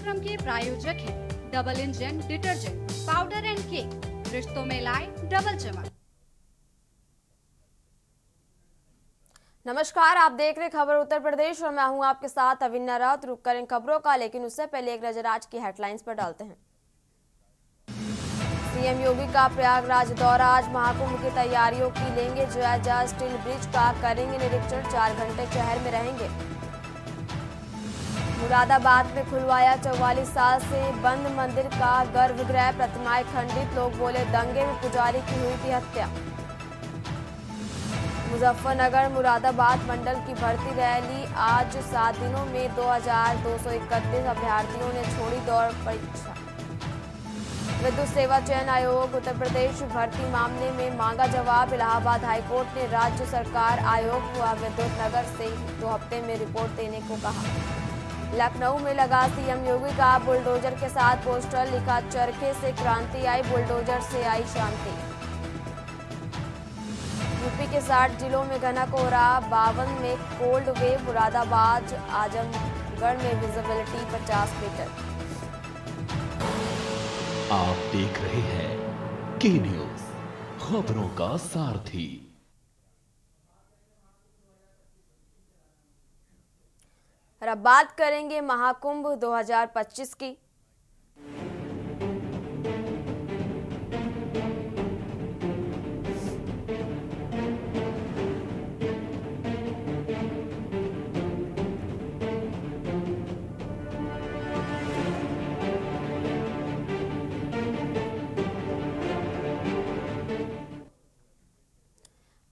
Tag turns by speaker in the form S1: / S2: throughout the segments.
S1: कार्यक्रम के प्रायोजक हैं double engine detergent powder and cake, रिश्तों में लाए डबल चमक।
S2: नमस्कार, आप देख रहे खबर उत्तर प्रदेश और मैं हूं आपके साथ अविन्या राउत। रुक करें खबरों का, लेकिन उससे पहले एक नजर आज की हेडलाइंस पर डालते हैं। सीएम योगी का प्रयागराज दौरा, आज महाकुंभ की तैयारियों की लेंगे जायजा। स्टील ब्रिज का करेंगे निरीक्षण, 4 घंटे शहर में रहेंगे। मुरादाबाद में खुलवाया 44 साल से बंद मंदिर का गर्भगृह, प्रतिमाएं खंडित, लोग बोले दंगे में पुजारी की हुई थी हत्या। मुजफ्फरनगर मुरादाबाद मंडल की भर्ती रैली, आज 7 दिनों में 2231 अभ्यर्थियों ने छोड़ी दौड़ परीक्षा। विद्युत सेवा चयन आयोग उत्तर प्रदेश भर्ती मामले में मांगा जवाब, इलाहाबाद हाईकोर्ट ने राज्य सरकार आयोग व विद्युत नगर से 2 हफ्ते में रिपोर्ट देने को कहा। लखनऊ में लगा सीएम योगी का बुलडोजर के साथ पोस्टर, लिखा चरखे से क्रांति आई, बुलडोजर से आई शांति। यूपी के 60 जिलों में घना कोहरा, 52 में कोल्ड वेव, मुरादाबाद आजमगढ़ में विजिबिलिटी 50 मीटर।
S3: आप देख रहे हैं के न्यूज, खबरों का सारथी।
S2: और अब बात करेंगे महाकुंभ 2025 की।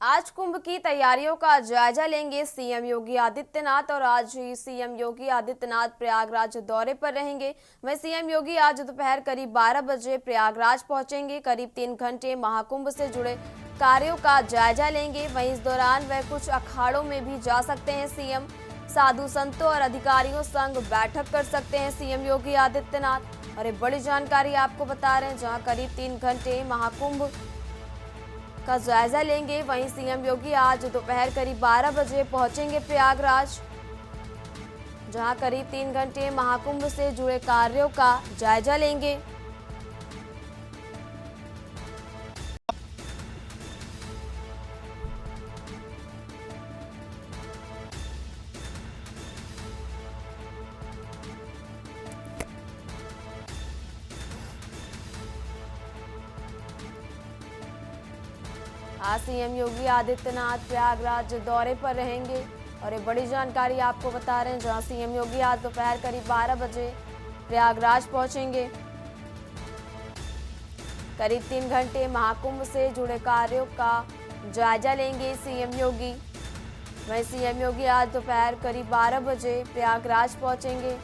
S2: आज कुंभ की तैयारियों का जायजा लेंगे सीएम योगी आदित्यनाथ, और आज ही सीएम योगी आदित्यनाथ प्रयागराज दौरे पर रहेंगे। वहीं सीएम योगी आज दोपहर करीब 12 बजे प्रयागराज पहुंचेंगे। करीब 3 घंटे महाकुंभ से जुड़े कार्यों का जायजा लेंगे। वहीं इस दौरान वह कुछ अखाड़ों में भी जा सकते हैं। सीएम साधु संतों और अधिकारियों संग बैठक कर सकते हैं सीएम योगी आदित्यनाथ। और एक बड़ी जानकारी आपको बता रहे हैं, जहाँ करीब 3 घंटे महाकुंभ का जायजा लेंगे, वहीं सीएम योगी आज दोपहर करीब 12 बजे पहुंचेंगे प्रयागराज, जहां करीब 3 घंटे महाकुंभ से जुड़े कार्यों का जायजा लेंगे। आज सीएम योगी आदित्यनाथ प्रयागराज दौरे पर रहेंगे और एक बड़ी जानकारी आपको बता रहे हैं, जहां सीएम योगी आज दोपहर करीब 12 बजे प्रयागराज पहुंचेंगे। करीब 3 घंटे महाकुंभ से जुड़े कार्यों का जायजा लेंगे सीएम योगी। वहीं सीएम योगी आज दोपहर करीब 12 बजे प्रयागराज पहुंचेंगे।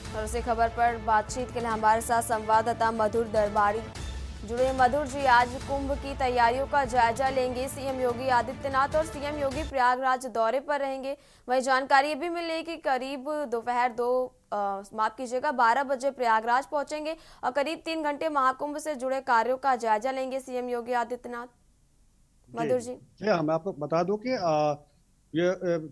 S2: और उसी खबर पर बातचीत के लिए हमारे साथ संवाददाता मधुर दरबारी जुड़े। मधुर जी, आज कुंभ की तैयारियों का जायजा लेंगे सीएम योगी आदित्यनाथ और सीएम योगी प्रयागराज दौरे पर रहेंगे। वहीं जानकारी ये भी मिली कि करीब दोपहर 2 माफ कीजिएगा 12 बजे प्रयागराज पहुंचेंगे और करीब 3 घंटे महाकुंभ से जुड़े कार्यों का जायजा लेंगे सीएम योगी आदित्यनाथ। मधुर जी।
S4: जी हाँ, मैं आपको बता दूं कि ये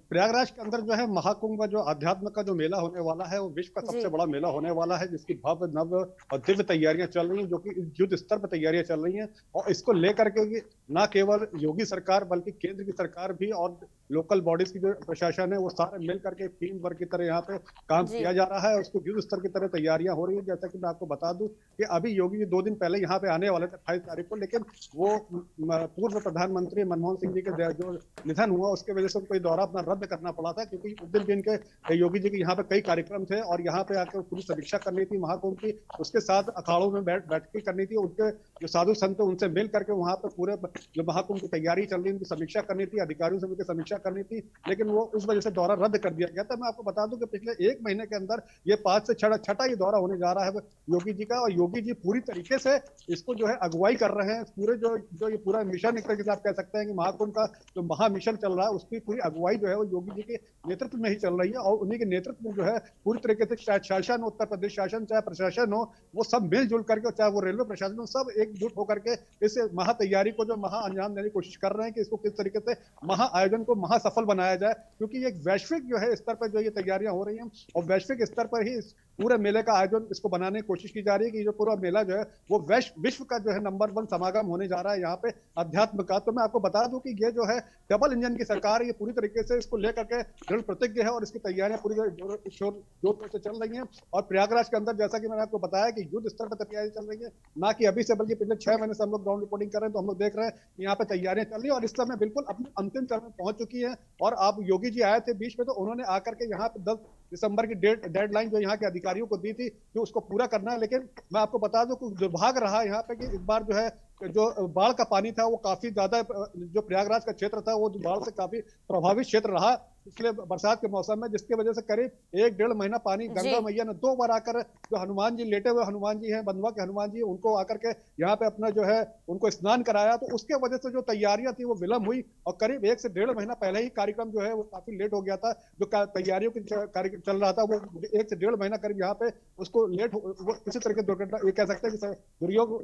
S4: प्रयागराज के अंदर जो है महाकुंभ का जो अध्यात्म का जो मेला होने वाला है वो विश्व का सबसे बड़ा मेला होने वाला है, जिसकी भव्य नव और दिव्य तैयारियां चल रही हैं, जो कि युद्ध स्तर पर तैयारियां चल रही हैं। और इसको लेकर के न केवल योगी सरकार बल्कि केंद्र की सरकार भी और लोकल बॉडीज की जो प्रशासन है वो सारे मिल करके टीम वर्क की तरह यहाँ पे काम किया जा रहा है। उसको युद्ध स्तर की तरह तैयारियां हो रही है। जैसा कि मैं आपको बता दूं कि अभी योगी जी 2 दिन पहले यहाँ पे आने वाले थे 28 तारीख को, लेकिन वो पूर्व प्रधानमंत्री मनमोहन सिंह जी के जो निधन हुआ उसके वजह से कोई दौरा अपना रद्द करना पड़ा था, क्योंकि उस दिन भी इनके योगी जी के यहाँ पे कई कार्यक्रम थे और यहाँ पे आकर पूरी समीक्षा करनी थी महाकुंभ की। उसके साथ अखाड़ों में बैठकें करनी थी, उनके जो साधु संत उनसे मिल करके वहां पर पूरे जो महाकुंभ की तैयारी चल रही है उनकी समीक्षा करनी थी, अधिकारियों से मिलकर समीक्षा करनी थी, लेकिन वो उस वजह से दौरा रद्द कर दिया गया था। मैं आपको बता दूं कि पिछले 1 महीने के अंदर ये 5 से 6 ये दौरा होने जा रहा है योगी जी का, और योगी जी पूरी तरीके से इसको जो है अगुवाई कर रहे हैं। पूरे जो ये पूरा मिशन एक तरीके से आप कह सकते हैं कि महाकुंभ का जो महा मिशन चल रहा है उसकी पूरी अगुवाई जो है वो योगी जी के नेतृत्व में ही चल रही है, और उन्हीं के नेतृत्व में जो है पूरी तरीके से चाहे शासन हो, उत्तर प्रदेश शासन चाहे प्रशासन हो, वो सब मिलजुल करके, चाहे वो रेलवे प्रशासन हो, सब एकजुट होकर के इस महा तैयारी को जो महा अंजाम देने की कोशिश कर रहे हैं कि इसको किस तरीके से महा आयोजन को महा सफल बनाया जाए, क्योंकि ये एक वैश्विक जो है स्तर पर जो ये तैयारियां हो रही हैं और वैश्विक स्तर पर ही पूरे मेले का आयोजन इसको बनाने की कोशिश की जा रही है कि जो पूरा मेला जो है वो विश्व का जो है नंबर 1 समागम होने जा रहा है यहाँ पे अध्यात्म का। तो मैं आपको बता दूं कि ये जो है डबल इंजन की सरकार है, ये पूरी तरीके से इसको लेकर के दृढ़ प्रतिज्ञ है और इसकी तैयारियां पूरी जोर से चल रही हैं। और प्रयागराज के अंदर जैसा कि मैंने आपको बताया कि युद्ध स्तर पर तैयारी चल रही है, ना कि अभी से बल्कि पिछले 6 महीने से हम लोग ग्राउंड रिपोर्टिंग कर रहे हैं, तो हम लोग देख रहे हैं यहाँ पे तैयारियां चल रही है और इस समय बिल्कुल अपने अंतिम चरण में पहुंच चुकी है। और आप योगी जी आए थे बीच में, तो उन्होंने आकर के यहाँ पे 10 दिसंबर की डेडलाइन जो यहाँ के अधिकारियों को दी थी कि उसको पूरा करना है, लेकिन मैं आपको बता दूं कि दुर्भाग्य रहा यहाँ पे कि इस बार जो है जो बाढ़ का पानी था वो काफी ज्यादा, जो प्रयागराज का क्षेत्र था वो बाढ़ से काफी प्रभावित क्षेत्र रहा पिछले बरसात के मौसम में, जिसकी वजह से करीब 1-1.5 महीना पानी गंगा मैया ने 2 बार आकर जो हनुमान जी लेटे हुए हनुमान जी हैं, बंधुआ के हनुमान जी, उनको आकर के यहाँ पे अपना जो है उनको स्नान कराया। तो उसके वजह से जो तैयारियां थी वो विलंब हुई और करीब 1 से 1.5 महीना पहले ही कार्यक्रम जो है वो काफी लेट हो गया था। जो तैयारियों की कार्यक्रम चल रहा था वो 1 से 1.5 महीना करीब यहाँ पे उसको लेट वो इसी तरह के दुर्घटना ये कह सकते हैं कि दुर्योग,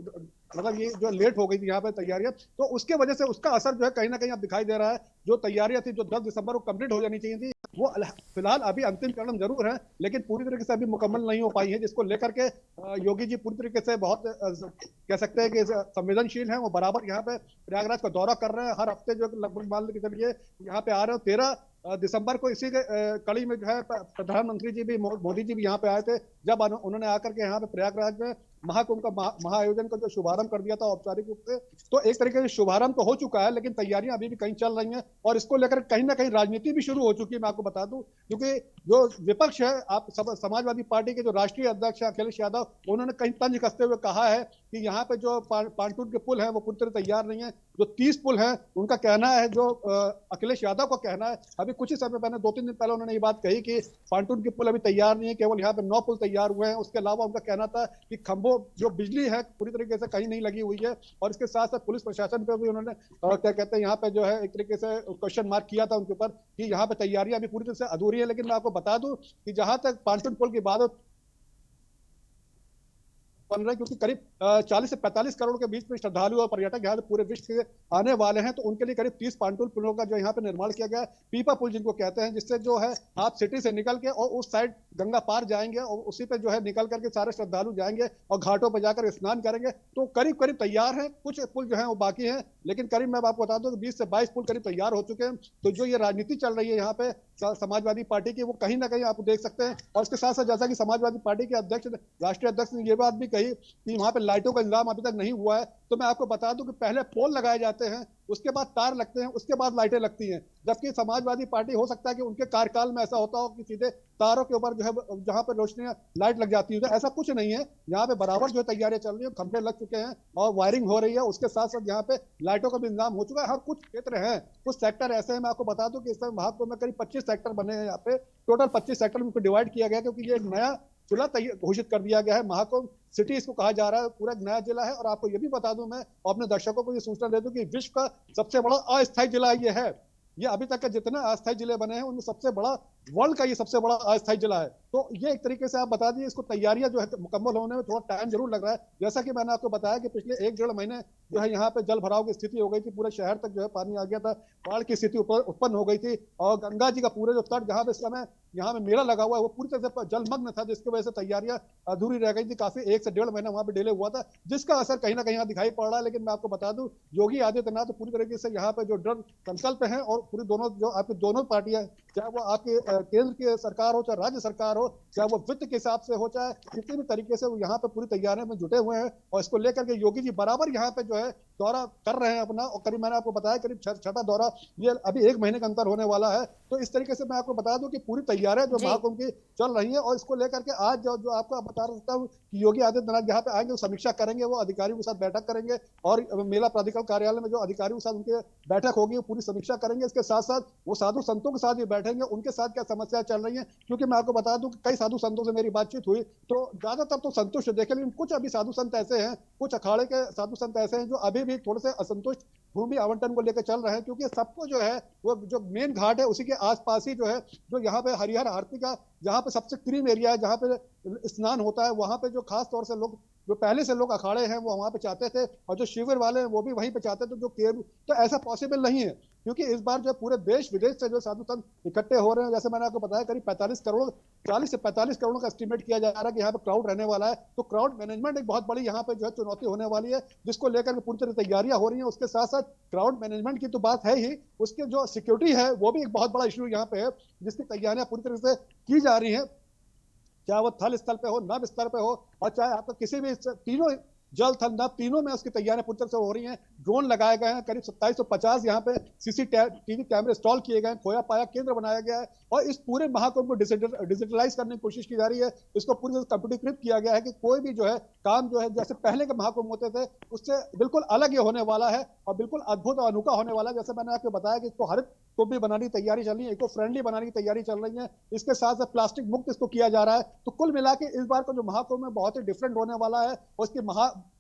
S4: मतलब ये जो लेट हो गई थी यहाँ पे तैयारियां, तो उसके वजह से उसका असर जो है कहीं ना कहीं अब दिखाई दे रहा है। जो तैयारियां थी जो 10 दिसंबर को कंप्लीट हो जानी चाहिए थी वो फिलहाल अभी अंतिम चरण जरूर है, लेकिन पूरी तरीके से अभी मुकम्मल नहीं हो पाई है, जिसको लेकर के योगी जी पूरी तरीके से बहुत कह सकते हैं कि संवेदनशील हैं। वो बराबर यहाँ पे प्रयागराज का दौरा कर रहे हैं, हर हफ्ते जो लगभग मान के चलिए यहाँ पे आ रहे हो। 13 दिसंबर को इसी के कड़ी में जो है प्रधानमंत्री जी भी, मोदी जी भी यहाँ पे आए थे, जब उन्होंने आकर के यहाँ पे प्रयागराज में महाकुंभ का महाआयोजन का जो शुभारंभ कर दिया था औपचारिक रूप से। तो एक तरीके से शुभारंभ तो हो चुका है, लेकिन तैयारियां अभी भी कहीं चल रही हैं और इसको लेकर कहीं ना कहीं राजनीति भी शुरू हो चुकी है। मैं आपको बता दूं, क्योंकि जो विपक्ष है, आप समाजवादी पार्टी के जो राष्ट्रीय अध्यक्ष अखिलेश यादव, उन्होंने कहीं तंज कसते हुए कहा है कि यहाँ पे जो पांटून के पुल है वो पूरी तरह तैयार नहीं है। जो 30 पुल है उनका कहना है, जो अखिलेश यादव का कहना है, अभी कुछ ही समय पहले 2-3 दिन पहले उन्होंने ये बात कही कि पांटून के पुल अभी तैयार नहीं है, केवल यहाँ पे 9 पुल तैयार हुए हैं। उसके अलावा उनका कहना था कि खंभों जो बिजली है पूरी तरीके से कहीं नहीं लगी हुई है, और इसके साथ साथ पुलिस प्रशासन पे भी उन्होंने क्या कहते हैं यहाँ पे जो है एक तरीके से क्वेश्चन मार्क किया था उनके ऊपर कि यहाँ पे तैयारियां अभी पूरी तरह से अधूरी है। लेकिन मैं आपको बता दूं कि जहां तक पांटून पुल की बात बन रहा है, क्योंकि करीब 40 से 45 करोड़ के बीच में श्रद्धालु और पर्यटक यहाँ पूरे विश्व से आने वाले हैं, तो उनके लिए करीब 30 पांटून पुलों का जो यहाँ पे निर्माण किया गया है, पीपा पुल जिनको कहते हैं, जिससे जो है आप सिटी से निकल के और उस साइड गंगा पार जाएंगे और उसी पे जो है निकल करके सारे श्रद्धालु जाएंगे और घाटों पर जाकर स्नान करेंगे। तो करीब करीब तैयार है, कुछ पुल जो है वो बाकी है, लेकिन करीब मैं आपको बता दूं 20 से 22 पुल करीब तैयार हो चुके हैं। तो जो ये राजनीति चल रही है यहाँ पे समाजवादी पार्टी की, वो कहीं ना कहीं आप देख सकते हैं। और इसके साथ साथ जैसा कि समाजवादी पार्टी के अध्यक्ष, राष्ट्रीय अध्यक्ष ने ये बात भी कही कि वहां पे लाइटों का इंतजाम अभी तक नहीं हुआ है। तो मैं आपको बता दूं कि पहले पोल लगाए जाते हैं, उसके बाद तार लगते हैं, उसके बाद लाइटें लगती हैं। जबकि समाजवादी पार्टी हो सकता है कि उनके कार्यकाल में ऐसा होता हो कि सीधे तारों के ऊपर जो है जहां पर रोशनी लाइट लग जाती है, ऐसा कुछ नहीं है। यहाँ पे बराबर जो तैयारियां चल रही है, खंभे लग चुके हैं और वायरिंग हो रही है। उसके साथ साथ यहाँ पे लाइटों का भी इंतजाम हो चुका है। हर कुछ क्षेत्र है, कुछ सेक्टर ऐसे हैं, मैं आपको बता दूं कि इस समय महाकुंभ में करीब 25 सेक्टर बने हैं। यहाँ पे टोटल 25 सेक्टर में डिवाइड किया गया, क्योंकि ये एक नया जिला घोषित कर दिया गया है। महाकुंभ सिटी इसको कहा जा रहा है, पूरा नया जिला है। और आपको ये भी बता दूं मैं, और अपने दर्शकों को ये सूचना दे दूं कि विश्व का सबसे बड़ा अस्थायी जिला ये है। ये अभी तक के जितने अस्थायी जिले बने हैं उनमें सबसे बड़ा वर्ल्ड का ये सबसे बड़ा अस्थायी जिला है। तो ये एक तरीके से आप बता दीजिए, इसको तैयारियां जो है मुकम्मल होने में थोड़ा टाइम जरूर लग रहा है। जैसा कि मैंने आपको बताया कि पिछले 1-1.5 महीने जो है यहाँ पे जल भराव की स्थिति हो गई थी, पूरे शहर तक जो है पानी आ गया था, बाढ़ की स्थिति उत्पन्न हो गई थी, और गंगा जी का पूरे जो तट जहाँ पे इस समय यहाँ पे मेला लगा हुआ है वो पूरी तरह से जलमग्न था, जिसकी वजह से तैयारियां अधूरी रह गई थी। काफी 1 से 1.5 महीना वहां पे डिले हुआ था, जिसका असर कहीं ना कहीं यहाँ दिखाई पड़ रहा है। लेकिन मैं आपको बता दूं, योगी आदित्यनाथ तो पूरी तरीके से यहाँ पे जो दृढ़ संकल्प है, और पूरी दोनों जो आपकी दोनों पार्टियां, चाहे वो आपके केंद्र की सरकार हो, चाहे राज्य सरकार हो, चाहे वो वित्त के हिसाब से हो, चाहे किसी भी तरीके से वो यहाँ पे पूरी तैयारियों में जुटे हुए हैं। और इसको लेकर के योगी जी बराबर यहाँ पे जो है दौरा कर रहे हैं अपना, और करीब मैंने आपको बताया करीब छठा दौरा ये अभी 1 महीने का अंतर होने वाला है। तो इस तरीके से मैं आपको बता दूं कि पूरी तैयारियां जो महाकुंभ की चल रही है, और इसको लेकर के आज जो आपको बता सकता हूँ कि योगी आदित्यनाथ यहाँ पे आएंगे, वो समीक्षा करेंगे, वो अधिकारियों के साथ बैठक करेंगे, और मेला प्राधिकरण कार्यालय में जो अधिकारियों के साथ उनके बैठक होगी वो पूरी समीक्षा करेंगे। इसके साथ साथ वो साधु संतों के साथ भी बैठेंगे, उनके साथ क्या समस्या चल रही है, क्योंकि मैं आपको बता दूं कि कई साधु संतों से मेरी बातचीत हुई तो ज्यादातर तो संतुष्ट देखे, लेकिन कुछ अभी साधु संत ऐसे हैं, कुछ अखाड़े के साधु संत ऐसे हैं जो अभी भी थोड़े से असंतुष्ट भूमि आवंटन को लेकर चल रहे हैं, क्योंकि सबको जो है वो जो मेन घाट है उसी के आसपास ही जो है, जो यहाँ पे हरिहर आरती का जहाँ पे सबसे क्रीम एरिया है, जहाँ पे स्नान होता है, वहां पे जो खास तौर से लोग जो पहले से लोग अखाड़े हैं वो वहां पे चाहते थे, और जो शिविर वाले हैं वो भी वहीं पे चाहते थे, जो केरल, तो ऐसा पॉसिबल नहीं है, क्योंकि इस बार जो पूरे देश विदेश से जो साधु संत इकट्ठे हो रहे हैं, जैसे मैंने आपको बताया करीब 40 से 45 करोड़ का एस्टिमेट किया जा रहा है कि यहाँ पे क्राउड रहने वाला है। तो क्राउड मैनेजमेंट एक बहुत बड़ी यहाँ पे जो है चुनौती होने वाली है, जिसको लेकर के पूरी तरह तैयारियां हो रही है। उसके साथ साथ क्राउड मैनेजमेंट की तो बात है ही, उसके जो सिक्योरिटी है वो भी एक बहुत बड़ा इशू यहाँ पे है, जिसकी तैयारियां पूरी तरह से की जा रही है, चाहे वो थल स्थल पे हो, नभ स्तर पे हो, और चाहे आपको किसी भी तीनों जल थल नभ तीनों में उसकी तैयारियां पूरी तरह से हो रही हैं। ड्रोन लगाए गए हैं, करीब 2750 यहाँ पे सीसीटीवी कैमरे इंस्टॉल किए गए हैं, खोया पाया केंद्र बनाया गया है, और इस पूरे महाकुंभ को डिजिटलाइज करने की कोशिश की जा रही है। इसको पूरी तरह से कंप्यूटरीकृत किया गया है कि कोई भी जो है काम जो है जैसे पहले के महाकुंभ होते थे उससे बिल्कुल अलग ये होने वाला है, और बिल्कुल अद्भुत और अनोखा होने वाला है। जैसे मैंने आपको बताया कि इसको हरित को भी बनाने की तैयारी चल रही है, इको फ्रेंडली बनाने की तैयारी चल रही है, इसके साथ साथ प्लास्टिक मुक्त इसको किया जा रहा है। तो कुल मिला के इस बार का जो महाकुंभ है बहुत ही डिफरेंट होने वाला है, और इसकी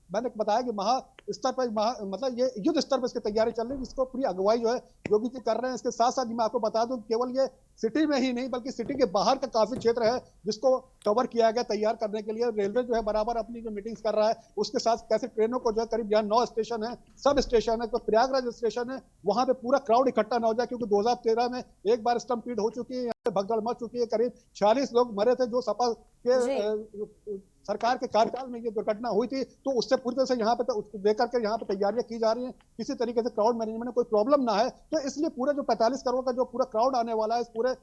S4: मैंने बताया कि महा स्तर पर मतलब ये युद्ध स्तर पर इसकी तैयारी चल रही है, जिसको पूरी अगुवाई जो है योगी जी कर रहे हैं। इसके साथ साथ मैं आपको बता दूं केवल ये सिटी में ही नहीं बल्कि सिटी के बाहर का काफी क्षेत्र है जिसको कवर किया गया तैयार करने के लिए। रेलवे जो है बराबर अपनी जो मीटिंग्स कर रहा है, उसके साथ कैसे ट्रेनों को जो है करीब यहाँ 9 स्टेशन है, सब स्टेशन है, तो प्रयागराज स्टेशन है, वहां पे पूरा क्राउड इकट्ठा न हो जाए, क्योंकि 2013 में एक बार स्टम्पीड हो चुकी है, यहाँ पे भगदड़ मच चुकी है, करीब 46 लोग मरे थे जो सपा के सरकार के कार्यकाल में ये दुर्घटना हुई थी। तो उससे पूरी तरह से यहाँ पे देकर के यहाँ पे तैयारियां की जा रही हैं, किसी तरीके से क्राउड मैनेजमेंट में कोई प्रॉब्लम ना है। तो इसलिए पूरे जो 45 करोड़ का जो पूरा क्राउड आने वाला है इस पूरे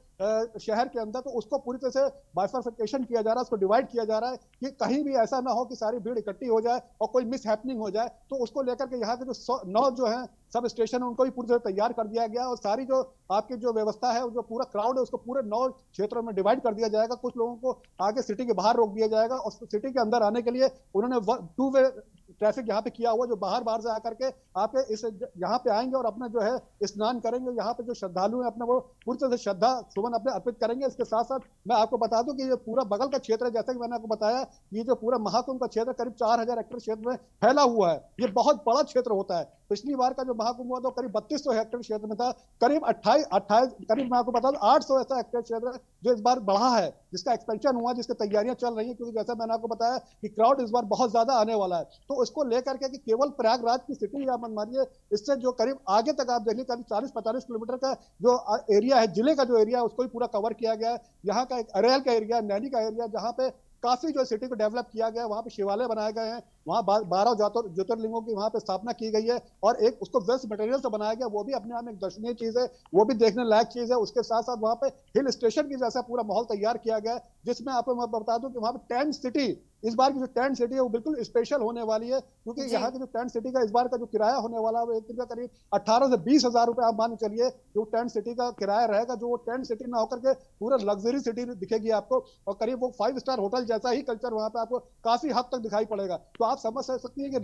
S4: शहर के अंदर, तो उसको पूरी तरह से बाइफरफिकेशन किया जा रहा है, उसको डिवाइड किया जा रहा है कि कहीं भी ऐसा ना हो कि सारी भीड़ इकट्ठी हो जाए और कोई मिस हैपनिंग हो जाए। तो उसको लेकर के यहाँ के जो 9 जो है सब स्टेशन है उनको भी पूरी तरह तैयार कर दिया गया, और सारी जो आपकी जो व्यवस्था है, जो पूरा क्राउड है, उसको पूरे 9 क्षेत्रों में डिवाइड कर दिया जाएगा। कुछ लोगों को आगे सिटी के बाहर रोक दिया जाएगा, और सिटी के अंदर आने के लिए उन्होंने 2 वे ट्रैफिक यहाँ पे किया हुआ, जो बाहर से आकर के आपके इस यहाँ पे आएंगे और अपना जो है स्नान करेंगे। यहाँ पे जो श्रद्धालु हैं अपना वो पूरी तरह से श्रद्धा सुमन अपने अर्पित करेंगे। इसके साथ साथ मैं आपको बता दूं कि ये पूरा बगल का क्षेत्र है, जैसा कि मैंने आपको बताया, ये जो पूरा महाकुंभ का क्षेत्र करीब 4000 हेक्टेयर क्षेत्र में फैला हुआ है। ये बहुत बड़ा क्षेत्र होता है। पिछली बार का जो महाकुंभ हुआ तो करीब 3200 हेक्टेयर क्षेत्र में था, करीब 28 करीब मैं आपको बता दूं 800 ऐसा हेक्टेयर क्षेत्र है जो इस बार बढ़ा है, जिसका एक्सपेंशन हुआ, जिसकी तैयारियां चल रही है, क्योंकि जैसा मैंने आपको बताया कि क्राउड इस बार बहुत ज्यादा आने वाला है। तो उसको लेकर के कि केवल प्रयागराज की सिटी या मन मानिए, इससे जो करीब आगे तक आप देखिए करीब 40-45 किलोमीटर का जो एरिया है, जिले का जो एरिया है, उसको भी पूरा कवर किया गया है। यहाँ का एक अरेल का एरिया, नैनी का एरिया, जहाँ पे काफी जो सिटी को डेवलप किया गया है, वहां पे शिवालय बनाए गए हैं, वहां 12 ज्योतिर्लिंगों की वहां पे स्थापना की गई है, और एक उसको वेस्ट मटेरियल से बनाया गया, वो भी अपने आप में एक दर्शनीय चीज है, वो भी देखने लायक चीज है। उसके साथ साथ वहां पे हिल स्टेशन की जैसा पूरा माहौल तैयार किया गया है, जिसमें आपको मैं बता दूं कि वहां पे टेंट सिटी, इस बार की जो टेंट सिटी है वो बिल्कुल स्पेशल होने वाली है, क्योंकि यहाँ की जो टेंट सिटी का इस बार का जो किराया होने वाला है वो एक दिन का करीब 18 से 20 हजार रुपए आप मान चलिए जो टेंट सिटी का किराया रहेगा। जो वो टेंट सिटी ना होकर के पूरा लग्जरी सिटी दिखेगी आपको, और करीब वो 5 स्टार होटल जैसा ही कल्चर वहां पे आपको काफी हद तक दिखाई पड़ेगा। तो आप समझ सकती है कि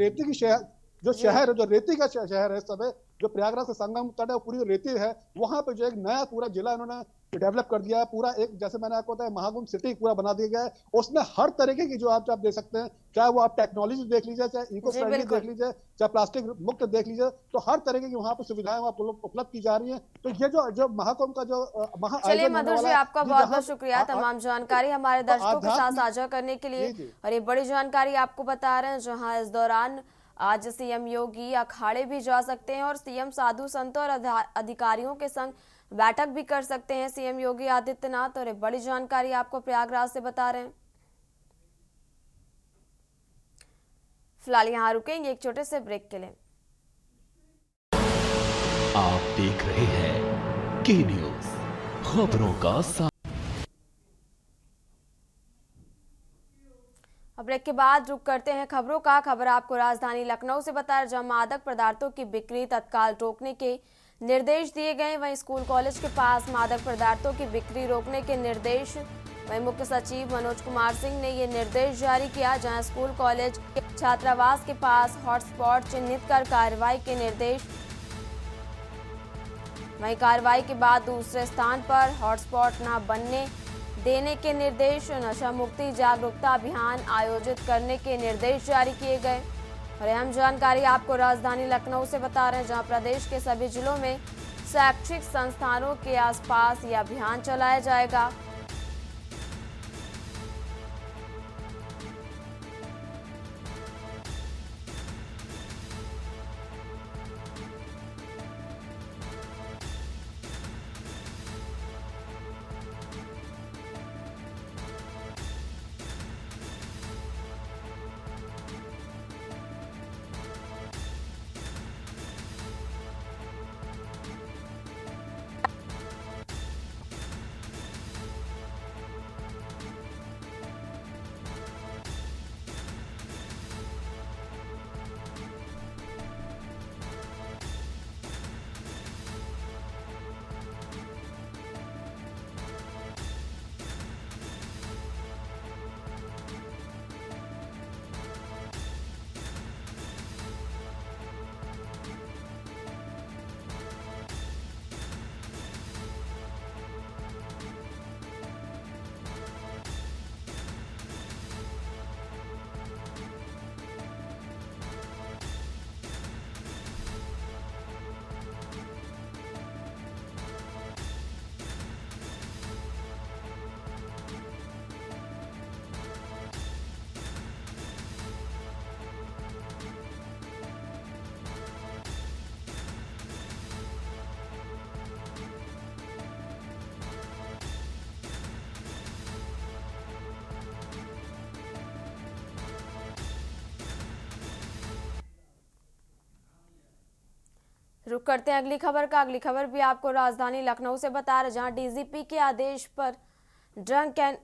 S4: जो
S2: जी।
S4: शहर है, जो रेती का शहर है, सब है, जो प्रयागराज से संगम तट है वो पूरी रेती है, वहां पे जो एक नया पूरा जिला इन्होंने डेवलप कर दिया है, पूरा एक, जैसे मैंने आपको बताया, महाकुंभ सिटी पूरा बना दिया गया है। उसमें हर तरीके की जो आप देख सकते हैं, चाहे वो आप टेक्नोलॉजी देख लीजिए, चाहे इको
S2: जी
S4: फ्रेंडली
S2: बिल्कुल।
S4: देख लीजिए, चाहे प्लास्टिक मुक्त देख लीजिए, तो हर तरीके की वहां पर सुविधाएं वहां उपलब्ध की जा रही है। तो ये जो महाकुंभ का जो महा
S2: चलिए
S4: आयोजन होने
S2: मधुर जी,
S4: वाला है,
S2: आपका
S4: ये
S2: बहुत
S4: जहां
S2: बहुत शुक्रिया तमाम जानकारी हमारे
S4: तो
S2: दर्शकों के साथ
S4: आध्यात्म,
S2: साझा करने के लिए।
S4: जी जी
S2: और ये बड़ी जानकारी आपको बता रहे हैं, जहां इस दौरान आज सीएम योगी अखाड़े भी जा सकते हैं और सीएम साधु संतों और अधिकारियों के संग बैठक भी कर सकते हैं सीएम योगी आदित्यनाथ। और ये बड़ी जानकारी आपको प्रयागराज से बता रहे हैं। फिलहाल यहाँ रुकेंगे एक छोटे से ब्रेक के लिए।
S3: आप देख रहे हैं के न्यूज, खबरों का साथ।
S2: अब ब्रेक के बाद रुक करते हैं खबरों का। खबर आपको राजधानी लखनऊ से बता रहे, जहां मादक पदार्थों की बिक्री तत्काल रोकने के निर्देश दिए गए। वहीं स्कूल कॉलेज के पास मादक पदार्थों की बिक्री रोकने के निर्देश। वहीं मुख्य सचिव मनोज कुमार सिंह ने ये निर्देश जारी किया, जहां स्कूल कॉलेज छात्रावास के पास हॉटस्पॉट चिन्हित कर कार्रवाई के निर्देश। वहीं कार्रवाई के बाद दूसरे स्थान पर हॉटस्पॉट न बनने देने के निर्देश। नशा मुक्ति जागरूकता अभियान आयोजित करने के निर्देश जारी किए गए। और अहम जानकारी आपको राजधानी लखनऊ से बता रहे हैं, जहां प्रदेश के सभी जिलों में शैक्षिक संस्थानों के आसपास यह अभियान चलाया जाएगा। रुक करते हैं अगली खबर का। अगली खबर भी आपको राजधानी लखनऊ से बता रहे, जहां डीजीपी के आदेश पर ड्रंक एंड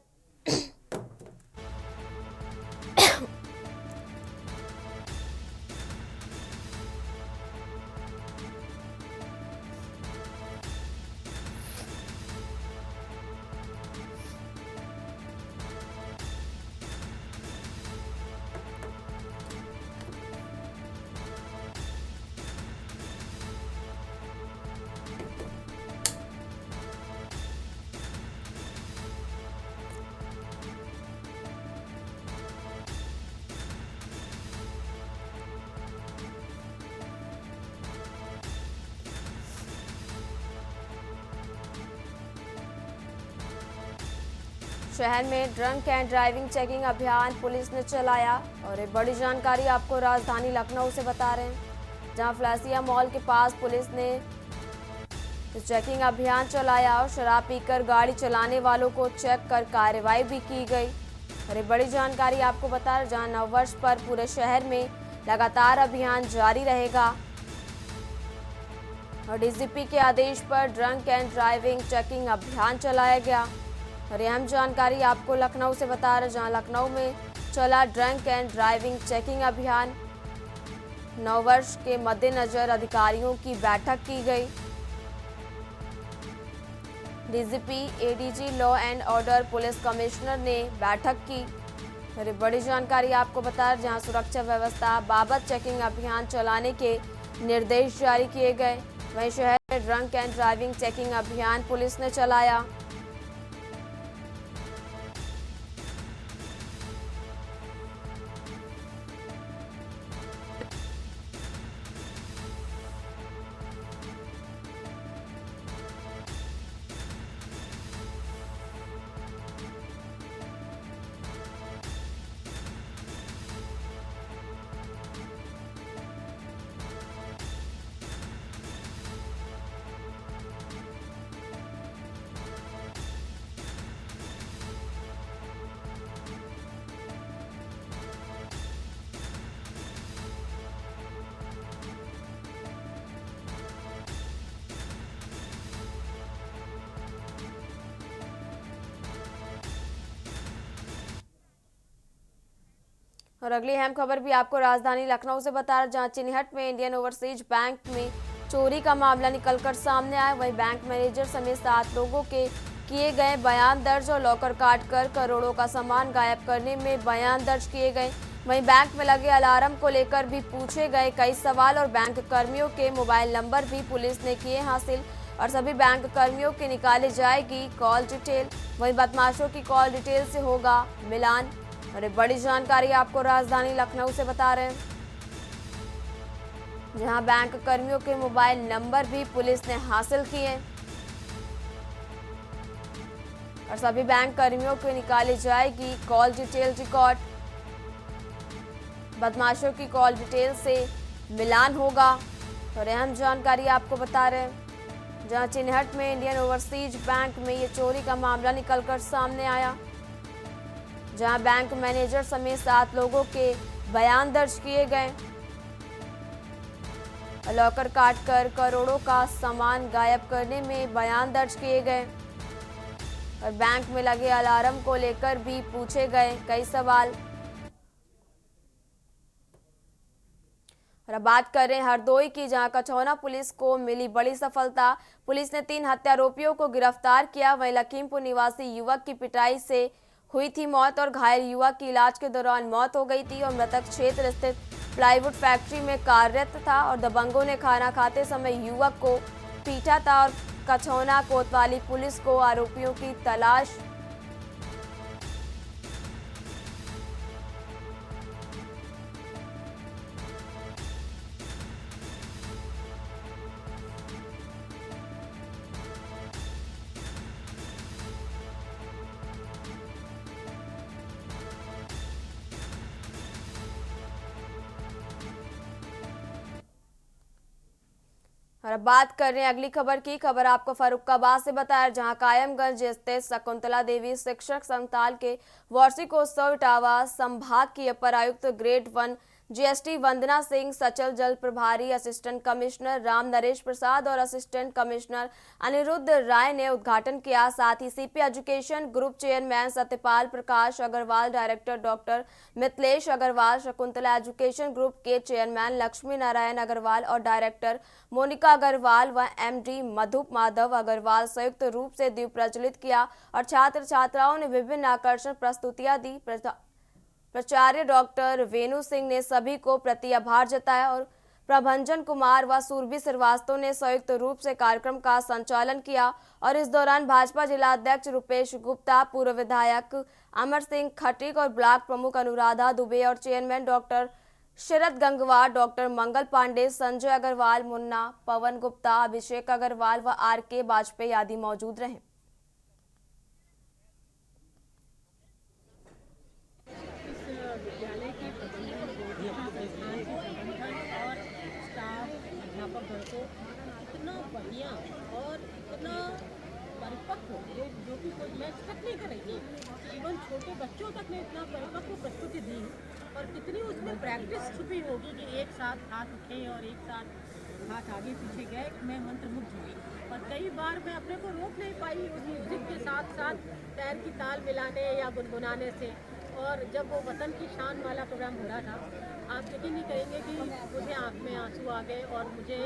S2: शहर में ड्रंक एंड ड्राइविंग चेकिंग अभियान पुलिस ने चलाया। और एक बड़ी जानकारी आपको राजधानी लखनऊ से बता रहे हैं, जहां फ्लैसिया मॉल के पास पुलिस ने चेकिंग अभियान चलाया और शराब पीकर गाड़ी चलाने वालों को चेक कर कार्रवाई भी की गई। और एक बड़ी जानकारी आपको बता रहे, जहां नववर्ष पर पूरे शहर में लगातार अभियान जारी रहेगा। और डीजीपी के आदेश पर ड्रंक एंड ड्राइविंग चेकिंग अभियान चलाया गया। और अहम जानकारी आपको लखनऊ से बता रहे, जहां लखनऊ में चला ड्रंक एंड ड्राइविंग चेकिंग अभियान। नववर्ष के मद्देनजर अधिकारियों की बैठक की गई। DGP, ADG law and order, police commissioner ने बैठक की। अरे बड़ी जानकारी आपको बता रहे, जहां सुरक्षा व्यवस्था बाबत चेकिंग अभियान चलाने के निर्देश जारी किए गए। वहीं शहर में ड्रंक एंड ड्राइविंग चेकिंग अभियान पुलिस ने चलाया। और अगली अहम खबर भी आपको राजधानी लखनऊ से बता रहे, जहां चिन्हट में इंडियन ओवरसीज बैंक में चोरी का मामला निकलकर सामने आया। वहीं बैंक मैनेजर समेत 7 लोगों के किए गए बयान दर्ज और लॉकर काटकर करोड़ों का सामान गायब करने में बयान दर्ज किए गए। वहीं बैंक में लगे अलार्म को लेकर भी पूछे गए कई सवाल और बैंक कर्मियों के मोबाइल नंबर भी पुलिस ने किए हासिल और सभी बैंक कर्मियों की निकाली जाएगी कॉल डिटेल। वहीं बदमाशों की कॉल डिटेल से होगा मिलान। और एक बड़ी जानकारी आपको राजधानी लखनऊ से बता रहे हैं, जहां बैंक कर्मियों के मोबाइल नंबर भी पुलिस ने हासिल किए और सभी बैंक कर्मियों को निकाली जाएगी कॉल डिटेल रिकॉर्ड। बदमाशों की कॉल डिटेल से मिलान होगा। और अहम जानकारी आपको बता रहे हैं, जहां चिन्हट में इंडियन ओवरसीज बैंक में ये चोरी का मामला निकलकर सामने आया, जहां बैंक मैनेजर समेत 7 लोगों के बयान दर्ज किए गए। लॉकर काटकर करोड़ों का सामान गायब करने में बयान दर्ज किए गए और बैंक में लगे अलार्म को लेकर भी पूछे गए कई सवाल। और अब बात कर रहे हैं हरदोई की, जहां कछौना पुलिस को मिली बड़ी सफलता। पुलिस ने 3 हत्यारोपियों को गिरफ्तार किया। वहीं लखीमपुर निवासी युवक की पिटाई से हुई थी मौत और घायल युवक की इलाज के दौरान मौत हो गई थी और मृतक क्षेत्र स्थित प्लाईवुड फैक्ट्री में कार्यरत था और दबंगों ने खाना खाते समय युवक को पीटा था। और कछौना कोतवाली पुलिस को आरोपियों की तलाश और अब बात कर रहे हैं अगली खबर की। खबर आपको फर्रुखाबाद से बताया, जहां कायमगंज स्थित शकुंतला देवी शिक्षक संस्थान के वार्षिकोत्सव इटावा संभाग की अपर आयुक्त ग्रेड 1 जीएसटी वंदना सिंह, सचल जल प्रभारी असिस्टेंट कमिश्नर राम नरेश प्रसाद और असिस्टेंट कमिश्नर अनिरुद्ध राय ने उद्घाटन किया। साथ ही CP education group chairman Satyapal Prakash Agarwal, director doctor Mithilesh Agarwal, Shakuntala education group के चेयरमैन लक्ष्मी नारायण अग्रवाल और डायरेक्टर मोनिका अग्रवाल व एमडी मधु माधव अग्रवाल संयुक्त रूप से दीप प्रज्वलित किया और छात्र छात्राओं ने विभिन्न आकर्षक प्रस्तुतियां दी। प्राचार्य डॉक्टर वेणु सिंह ने सभी को प्रति आभार जताया और प्रभंजन कुमार व सुरभि श्रीवास्तव ने संयुक्त रूप से कार्यक्रम का संचालन किया। और इस दौरान भाजपा जिला अध्यक्ष रुपेश गुप्ता, पूर्व विधायक अमर सिंह खटीक और ब्लॉक प्रमुख अनुराधा दुबे और चेयरमैन डॉक्टर शरद गंगवार, डॉक्टर मंगल पांडे, संजय अग्रवाल, मुन्ना, पवन गुप्ता, अभिषेक अग्रवाल व आर.के. वाजपेयी आदि मौजूद रहे।
S5: इतना बढ़िया और इतना परिपक्व जो कि कोई मैं एक्सपेक्ट नहीं करेंगी। इवन छोटे बच्चों तक ने इतना परिपक्व प्रस्तुति दी और कितनी उसमें प्रैक्टिस छुपी होगी कि एक साथ हाथ उठे और एक साथ हाथ आगे पीछे गए। मैं मंत्रमुग्ध हुई और कई बार मैं अपने को रोक नहीं पाई उस म्यूजिक के साथ साथ पैर की ताल मिलाने या गुनगुनाने से। और जब वो वतन की शान वाला प्रोग्राम हो रहा था, आप यकीन नहीं करेंगे कि मुझे आँख में आंसू आ गए और मुझे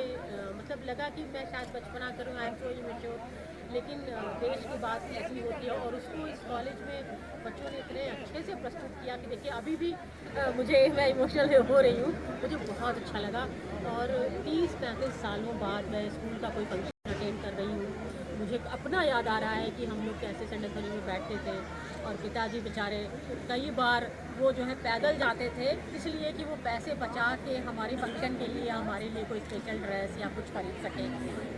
S5: मतलब लगा कि मैं शायद बचपना करूँ, आई एम सो इमेच्योर, लेकिन देश की बात ऐसी होती है। और उसको इस कॉलेज में बच्चों ने इतने अच्छे से प्रस्तुत किया कि देखिए अभी भी मैं इमोशनल हो रही हूँ, मुझे बहुत अच्छा लगा। और 30-35 सालों बाद मैं स्कूल का कोई फंक्शन अटेंड कर रही हूँ। मुझे अपना याद आ रहा है कि हम लोग कैसे संडे खरी में बैठते थे और पिताजी बेचारे कई बार वो जो है पैदल जाते थे, इसलिए कि वो पैसे बचा के हमारे फंक्शन के लिए हमारे लिए कोई स्पेशल ड्रेस या कुछ खरीद सकें।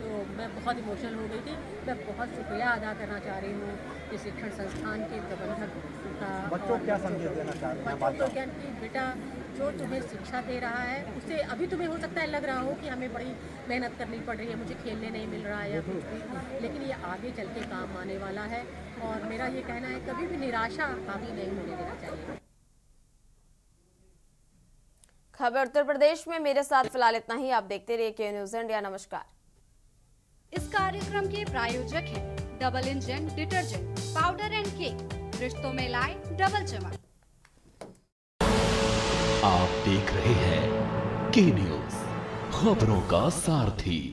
S5: तो मैं बहुत इमोशनल हो गई थी। मैं बहुत शुक्रिया अदा करना चाह रही हूँ कि शिक्षण संस्थान के प्रबंधक का।
S6: बच्चों को क्या संदेश देना चाह रहे हैं?
S5: बच्चों को क्या कि बेटा जो तुम्हें शिक्षा दे रहा है उससे अभी तुम्हें हो सकता है लग रहा हो कि हमें बड़ी मेहनत करनी पड़ रही है, मुझे खेलने नहीं मिल रहा है या कुछ भी, लेकिन ये आगे चल के काम आने वाला है। और मेरा ये कहना है कभी भी निराशा हावी नहीं होने देना चाहिए।
S2: खबर उत्तर प्रदेश में मेरे साथ फिलहाल इतना ही। आप देखते रहिए के न्यूज़ इंडिया। नमस्कार।
S1: इस कार्यक्रम के प्रायोजक हैं double engine detergent powder and cake, रिश्तों में लाए डबल चमक।
S3: आप देख रहे हैं के न्यूज़, खबरों का सारथी।